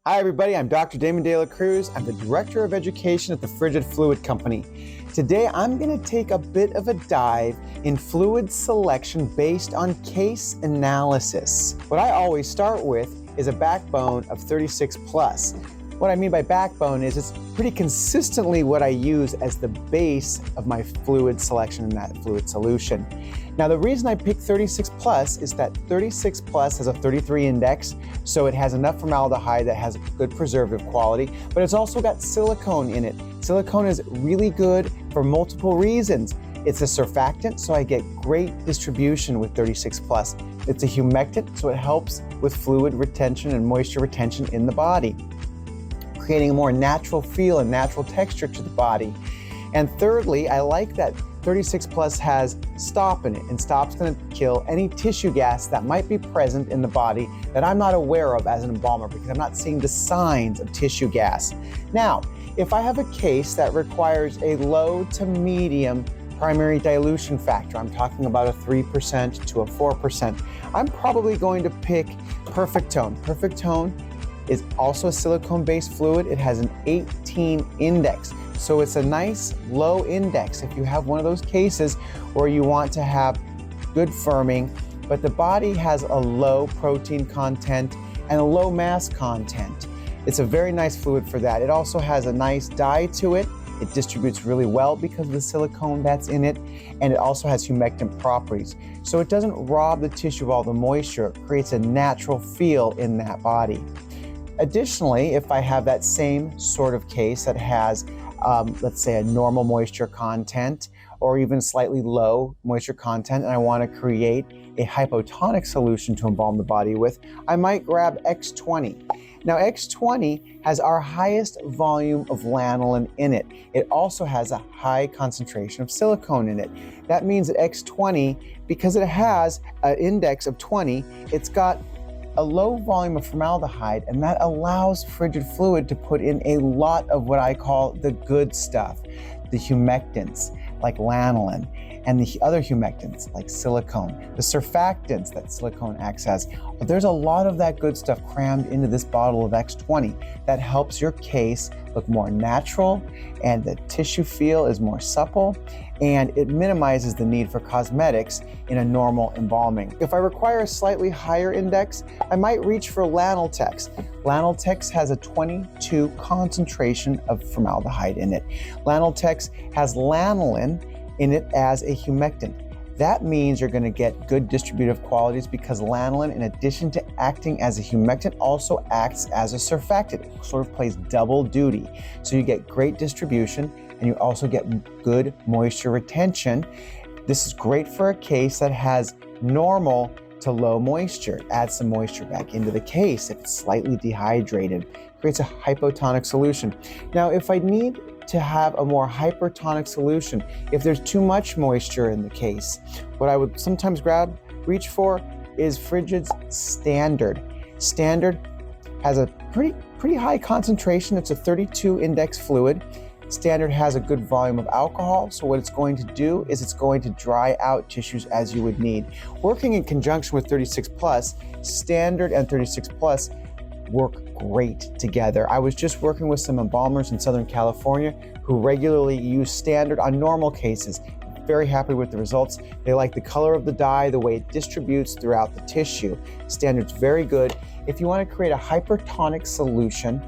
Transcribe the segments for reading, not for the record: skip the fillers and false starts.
Hi everybody, I'm Dr. Damon Cruz. I'm the Director of Education at the Frigid Fluid Company. Today I'm going to take a bit of a dive in fluid selection based on case analysis. What I always start with is a backbone of 36 plus. What I mean by backbone is it's pretty consistently what I use as the base of my fluid selection in that fluid solution. Now the reason I picked 36 plus is that 36 plus has a 33 index, so it has enough formaldehyde that has good preservative quality, but it's also got silicone in it. Silicone is really good for multiple reasons. It's a surfactant, so I get great distribution with 36 plus. It's a humectant, so it helps with fluid retention and moisture retention in the body, creating a more natural feel and natural texture to the body. And thirdly, I like that 36 plus has stop in it, and stop's going to kill any tissue gas that might be present in the body that I'm not aware of as an embalmer, because I'm not seeing the signs of tissue gas. Now, if I have a case that requires a low to medium primary dilution factor, I'm talking about a 3% to a 4%, I'm probably going to pick Perfect Tone. Perfect Tone is also a silicone-based fluid. It has an 18 index. So it's a nice low index if you have one of those cases where you want to have good firming, but the body has a low protein content and a low mass content. It's a very nice fluid for that. It also has a nice dye to it. It distributes really well because of the silicone that's in it, and it also has humectant properties. So it doesn't rob the tissue of all the moisture. It creates a natural feel in that body. Additionally, if I have that same sort of case that has, let's say, a normal moisture content or even slightly low moisture content, and I want to create a hypotonic solution to embalm the body with, I might grab X20. Now, X20 has our highest volume of lanolin in it. It also has a high concentration of silicone in it. That means that X20, because it has an index of 20, it's got a low volume of formaldehyde, and that allows frigid fluid to put in a lot of what I call the good stuff, the humectants like lanolin, and the other humectants like silicone, the surfactants that silicone acts as. But there's a lot of that good stuff crammed into this bottle of X20 that helps your case look more natural, and the tissue feel is more supple, and it minimizes the need for cosmetics in a normal embalming. If I require a slightly higher index, I might reach for Lanoltex. Lanoltex has a 22 concentration of formaldehyde in it. Lanoltex has lanolin in it as a humectant. That means you're going to get good distributive qualities because lanolin, in addition to acting as a humectant, also acts as a surfactant. It sort of plays double duty. So you get great distribution and you also get good moisture retention. This is great for a case that has normal to low moisture. Add some moisture back into the case if it's slightly dehydrated. Creates a hypotonic solution. Now, if I need to have a more hypertonic solution, if there's too much moisture in the case, what I would sometimes reach for is Frigid's Standard. Standard has a pretty high concentration. It's a 32 index fluid. Standard has a good volume of alcohol, so what it's going to do is it's going to dry out tissues as you would need. Working in conjunction with 36 plus, Standard and 36 plus work great together. I was just working with some embalmers in Southern California who regularly use Standard on normal cases. Very happy with the results. They like the color of the dye, the way it distributes throughout the tissue. Standard's very good. If you want to create a hypertonic solution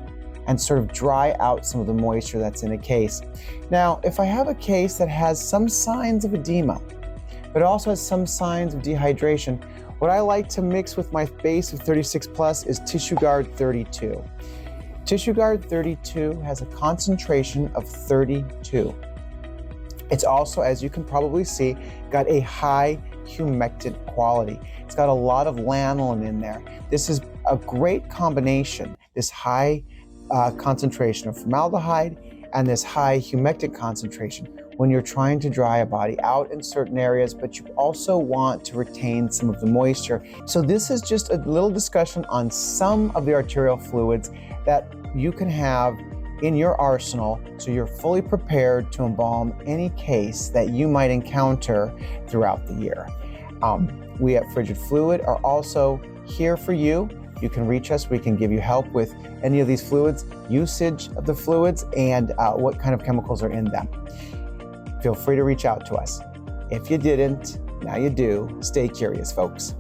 and sort of dry out some of the moisture that's in a case. Now, if I have a case that has some signs of edema, but also has some signs of dehydration, what I like to mix with my base of 36 plus is Tissue Guard 32. Tissue Guard 32 has a concentration of 32. It's also, as you can probably see, got a high humectant quality. It's got a lot of lanolin in there. This is a great combination, this high concentration of formaldehyde and this high humectant concentration when you're trying to dry a body out in certain areas, but you also want to retain some of the moisture. So this is just a little discussion on some of the arterial fluids that you can have in your arsenal so you're fully prepared to embalm any case that you might encounter throughout the year. We at Frigid Fluid are also here for you you can reach us. We can give you help with any of these fluids, usage of the fluids, and what kind of chemicals are in them. Feel free to reach out to us. If you didn't, now you do. Stay curious, folks.